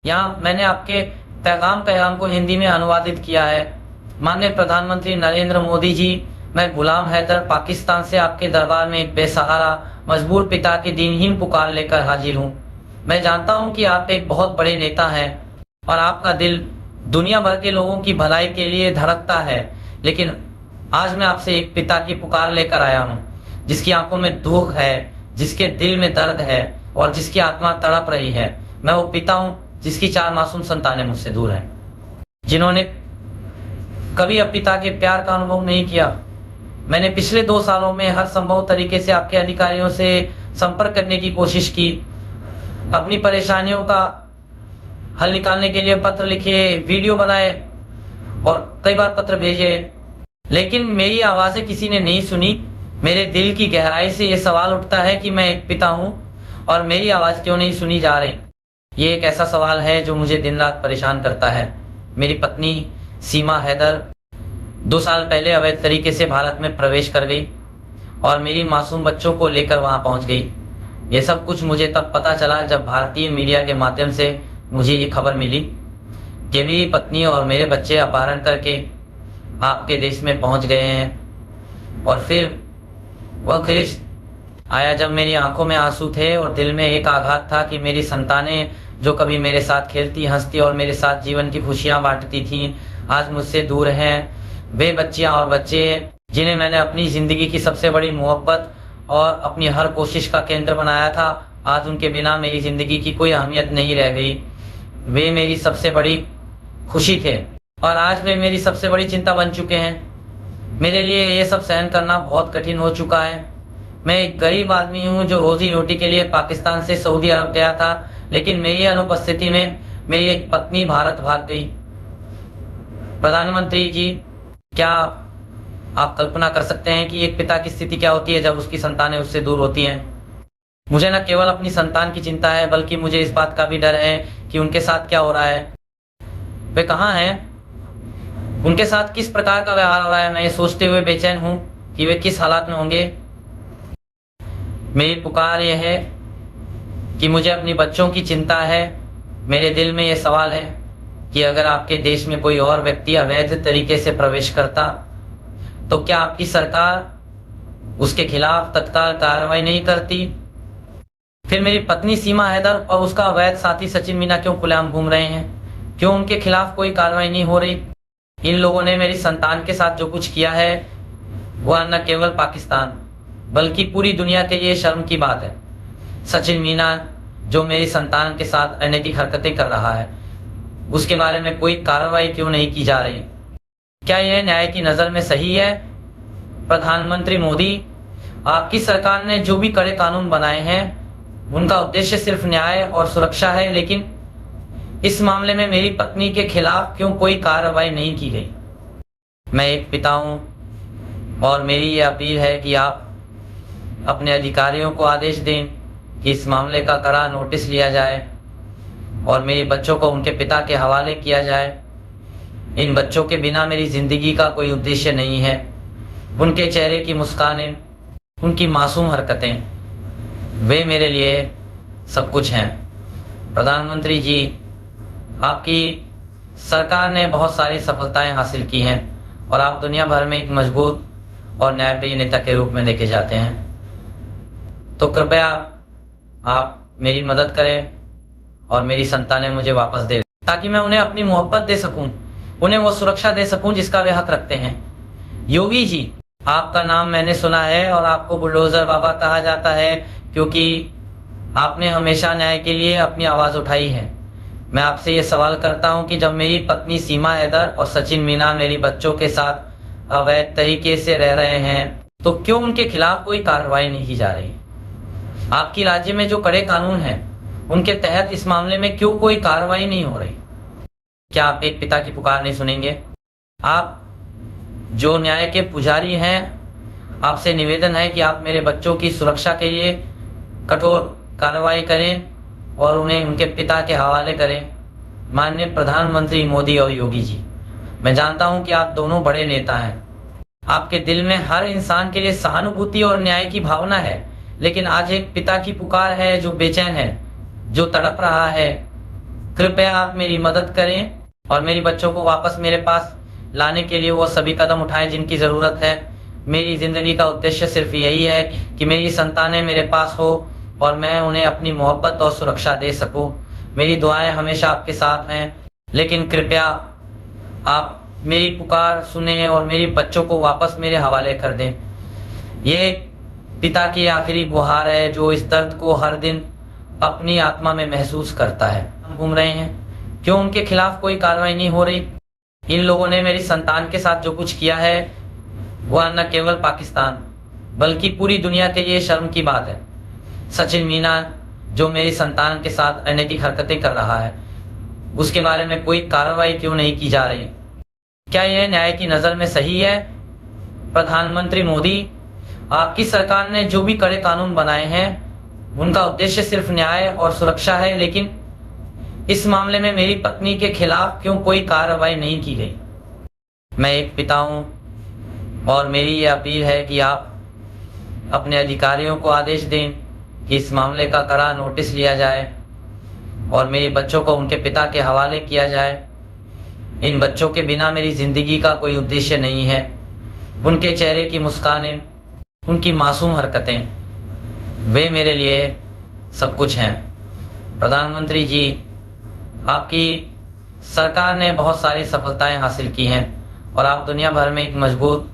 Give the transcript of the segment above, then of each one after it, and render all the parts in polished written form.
यहाँ मैंने आपके पैगाम को हिंदी में अनुवादित किया है। माननीय प्रधानमंत्री नरेंद्र मोदी जी, मैं गुलाम हैदर पाकिस्तान से आपके दरबार में एक बेसहारा मजबूर पिता की दीनहीन पुकार लेकर हाजिर हूँ। मैं जानता हूँ कि आप एक बहुत बड़े नेता हैं और आपका दिल दुनिया भर के लोगों की भलाई के लिए धड़कता है, लेकिन आज मैं आपसे एक पिता की पुकार लेकर आया हूँ, जिसकी आंखों में दुख है, जिसके दिल में दर्द है और जिसकी आत्मा तड़प रही है। मैं वो पिता हूँ जिसकी 4 मासूम संतानें मुझसे दूर हैं, जिन्होंने कभी अब पिता के प्यार का अनुभव नहीं किया। मैंने पिछले 2 सालों में हर संभव तरीके से आपके अधिकारियों से संपर्क करने की कोशिश की, अपनी परेशानियों का हल निकालने के लिए पत्र लिखे, वीडियो बनाए और कई बार पत्र भेजे, लेकिन मेरी आवाजें किसी ने नहीं सुनी। मेरे दिल की गहराई से ये सवाल उठता है कि मैं एक पिता हूं और मेरी आवाज क्यों नहीं सुनी जा रही। ये एक ऐसा सवाल है जो मुझे दिन रात परेशान करता है। मेरी पत्नी सीमा हैदर 2 साल पहले अवैध तरीके से भारत में प्रवेश कर गई और मेरी मासूम बच्चों को लेकर वहां पहुंच गई। ये सब कुछ मुझे तब पता चला जब भारतीय मीडिया के माध्यम से मुझे ये खबर मिली कि मेरी पत्नी और मेरे बच्चे अपहरण करके आपके देश में पहुंच गए हैं। और फिर वह ख्रिश आया जब मेरी आंखों में आंसू थे और दिल में एक आघात था कि मेरी संतानें जो कभी मेरे साथ खेलती हंसती और मेरे साथ जीवन की खुशियां बांटती थीं, आज मुझसे दूर हैं। वे बच्चियां और बच्चे जिन्हें मैंने अपनी जिंदगी की सबसे बड़ी मोहब्बत और अपनी हर कोशिश का केंद्र बनाया था, आज उनके बिना मेरी जिंदगी की कोई अहमियत नहीं रह गई। वे मेरी सबसे बड़ी खुशी थे और आज वे मेरी सबसे बड़ी चिंता बन चुके हैं। मेरे लिए ये सब सहन करना बहुत कठिन हो चुका है। मैं एक गरीब आदमी हूँ जो रोजी रोटी के लिए पाकिस्तान से सऊदी अरब गया था, लेकिन मेरी अनुपस्थिति में मेरी एक पत्नी भारत भाग गई। प्रधानमंत्री जी, क्या आप कल्पना कर सकते हैं कि एक पिता की स्थिति क्या होती है जब उसकी संतानें उससे दूर होती हैं। मुझे न केवल अपनी संतान की चिंता है, बल्कि मुझे इस बात का भी डर है कि उनके साथ क्या हो रहा है, वे कहाँ हैं, उनके साथ किस प्रकार का व्यवहार हो रहा है। मैं ये सोचते हुए बेचैन हूँ कि वे किस हालात में होंगे। मेरी पुकार यह है कि मुझे अपनी बच्चों की चिंता है। मेरे दिल में ये सवाल है कि अगर आपके देश में कोई और व्यक्ति अवैध तरीके से प्रवेश करता तो क्या आपकी सरकार उसके खिलाफ तत्काल कार्रवाई नहीं करती। फिर मेरी पत्नी सीमा हैदर और उसका अवैध साथी सचिन मीना क्यों खुलेआम घूम रहे हैं, क्यों उनके खिलाफ कोई कार्रवाई नहीं हो रही। इन लोगों ने मेरी संतान के साथ जो कुछ किया है वह न केवल पाकिस्तान बल्कि पूरी दुनिया के लिए शर्म की बात है। सचिन मीना जो मेरी संतान के साथ अनैतिक हरकतें कर रहा है, उसके बारे में कोई कार्रवाई क्यों नहीं की जा रही। क्या यह न्याय की नजर में सही है। प्रधानमंत्री मोदी, आपकी सरकार ने जो भी कड़े कानून बनाए हैं उनका उद्देश्य सिर्फ न्याय और सुरक्षा है, लेकिन इस मामले में मेरी पत्नी के खिलाफ क्यों कोई कार्रवाई नहीं की गई। मैं एक पिता हूं और मेरी ये अपील है कि आप अपने अधिकारियों को आदेश दें कि इस मामले का कड़ा नोटिस लिया जाए और मेरे बच्चों को उनके पिता के हवाले किया जाए। इन बच्चों के बिना मेरी जिंदगी का कोई उद्देश्य नहीं है। उनके चेहरे की मुस्कानें, उनकी मासूम हरकतें, वे मेरे लिए सब कुछ हैं। प्रधानमंत्री जी, आपकी सरकार ने बहुत सारी सफलताएं हासिल की हैं और आप दुनिया भर में एक मजबूत और न्यायप्रिय नेता के रूप में देखे जाते हैं। तो कृपया आप मेरी मदद करें और मेरी संतानें मुझे वापस दे, ताकि मैं उन्हें अपनी मोहब्बत दे सकूं, उन्हें वो सुरक्षा दे सकूं जिसका वे हक रखते हैं। योगी जी, आपका नाम मैंने सुना है और आपको बुलडोजर बाबा कहा जाता है क्योंकि आपने हमेशा न्याय के लिए अपनी आवाज उठाई है। मैं आपसे ये सवाल करता हूं कि जब मेरी पत्नी सीमा हैदर और सचिन मीना मेरी बच्चों के साथ अवैध तरीके से रह रहे हैं तो क्यों उनके खिलाफ कोई कार्रवाई नहीं की जा रही। आपकी राज्य में जो कड़े कानून हैं उनके तहत इस मामले में क्यों कोई कार्रवाई नहीं हो रही। क्या आप एक पिता की पुकार नहीं सुनेंगे। आप जो न्याय के पुजारी हैं, आपसे निवेदन है कि आप मेरे बच्चों की सुरक्षा के लिए कठोर कार्रवाई करें और उन्हें उनके पिता के हवाले करें। माननीय प्रधानमंत्री मोदी और योगी जी, मैं जानता हूं कि आप दोनों बड़े नेता हैं, आपके दिल में हर इंसान के लिए सहानुभूति और न्याय की भावना है, लेकिन आज एक पिता की पुकार है जो बेचैन है, जो तड़प रहा है, कृपया आप मेरी मदद करें और मेरी बच्चों को वापस मेरे पास लाने के लिए वो सभी कदम उठाएं जिनकी ज़रूरत है। मेरी ज़िंदगी का उद्देश्य सिर्फ यही है कि मेरी संतानें मेरे पास हो और मैं उन्हें अपनी मोहब्बत और सुरक्षा दे सकूं। मेरी दुआएं हमेशा आपके साथ हैं, लेकिन कृपया आप मेरी पुकार सुने और मेरी बच्चों को वापस मेरे हवाले कर दें। ये पिता की आखिरी गुहार है जो इस दर्द को हर दिन अपनी आत्मा में महसूस करता है। हम घूम रहे हैं, क्यों उनके खिलाफ कोई कार्रवाई नहीं हो रही? इन लोगों ने मेरी संतान के साथ जो कुछ किया है वह न केवल पाकिस्तान बल्कि पूरी दुनिया के लिए शर्म की बात है। सचिन मीना जो मेरी संतान के साथ अनैतिक हरकतें कर रहा है, उसके बारे में कोई कार्रवाई क्यों नहीं की जा रही? क्या यह न्याय की नज़र में सही है? प्रधानमंत्री मोदी, आपकी सरकार ने जो भी कड़े कानून बनाए हैं उनका उद्देश्य सिर्फ न्याय और सुरक्षा है, लेकिन इस मामले में मेरी पत्नी के खिलाफ क्यों कोई कार्रवाई नहीं की गई? मैं एक पिता हूं और मेरी ये अपील है कि आप अपने अधिकारियों को आदेश दें कि इस मामले का कड़ा नोटिस लिया जाए और मेरे बच्चों को उनके पिता के हवाले किया जाए। इन बच्चों के बिना मेरी जिंदगी का कोई उद्देश्य नहीं है। उनके चेहरे की मुस्कानें, उनकी मासूम हरकतें, वे मेरे लिए सब कुछ हैं। प्रधानमंत्री जी, आपकी सरकार ने बहुत सारी सफलताएं हासिल की हैं और आप दुनिया भर में एक मजबूत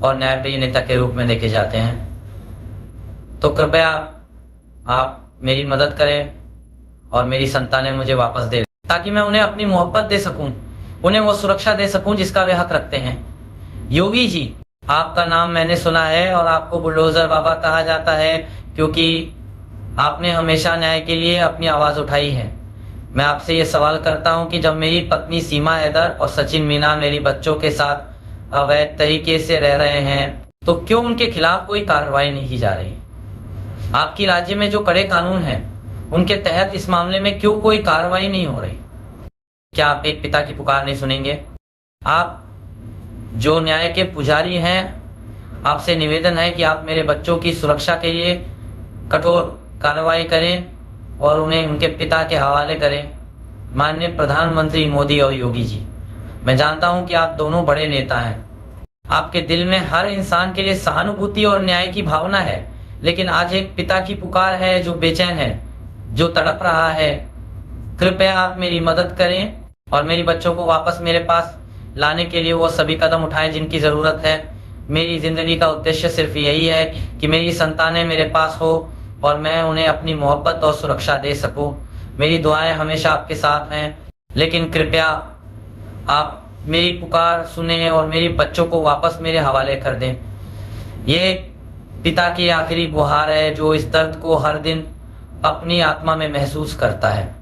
और न्यायप्रिय नेता के रूप में देखे जाते हैं। तो कृपया आप मेरी मदद करें और मेरी संतानें मुझे वापस दे, ताकि मैं उन्हें अपनी मोहब्बत दे सकूं, उन्हें वो सुरक्षा दे सकूं जिसका वे हक रखते हैं। योगी जी, आपका नाम मैंने सुना है और आपको बुलडोजर बाबा कहा जाता है क्योंकि आपने हमेशा न्याय के लिए अपनी आवाज़ उठाई है। मैं आपसे ये सवाल करता हूं कि जब मेरी पत्नी सीमा हैदर और सचिन मीना मेरी बच्चों के साथ अवैध तरीके से रह रहे हैं तो क्यों उनके खिलाफ कोई कार्रवाई नहीं की जा रही? आपकी राज्य में जो कड़े कानून हैं उनके तहत इस मामले में क्यों कोई कार्रवाई नहीं हो रही? क्या आप एक पिता की पुकार नहीं सुनेंगे? आप जो न्याय के पुजारी हैं, आपसे निवेदन है कि आप मेरे बच्चों की सुरक्षा के लिए कठोर कार्रवाई करें और उन्हें उनके पिता के हवाले करें। माननीय प्रधानमंत्री मोदी और योगी जी, मैं जानता हूं कि आप दोनों बड़े नेता हैं, आपके दिल में हर इंसान के लिए सहानुभूति और न्याय की भावना है, लेकिन आज एक पिता की पुकार है जो बेचैन है, जो तड़प रहा है। कृपया आप मेरी मदद करें और मेरी बच्चों को वापस मेरे पास लाने के लिए वो सभी कदम उठाएं जिनकी ज़रूरत है। मेरी ज़िंदगी का उद्देश्य सिर्फ यही है कि मेरी संतानें मेरे पास हो और मैं उन्हें अपनी मोहब्बत और सुरक्षा दे सकूं। मेरी दुआएं हमेशा आपके साथ हैं, लेकिन कृपया आप मेरी पुकार सुने और मेरे बच्चों को वापस मेरे हवाले कर दें। ये पिता की आखिरी गुहार है जो इस दर्द को हर दिन अपनी आत्मा में महसूस करता है।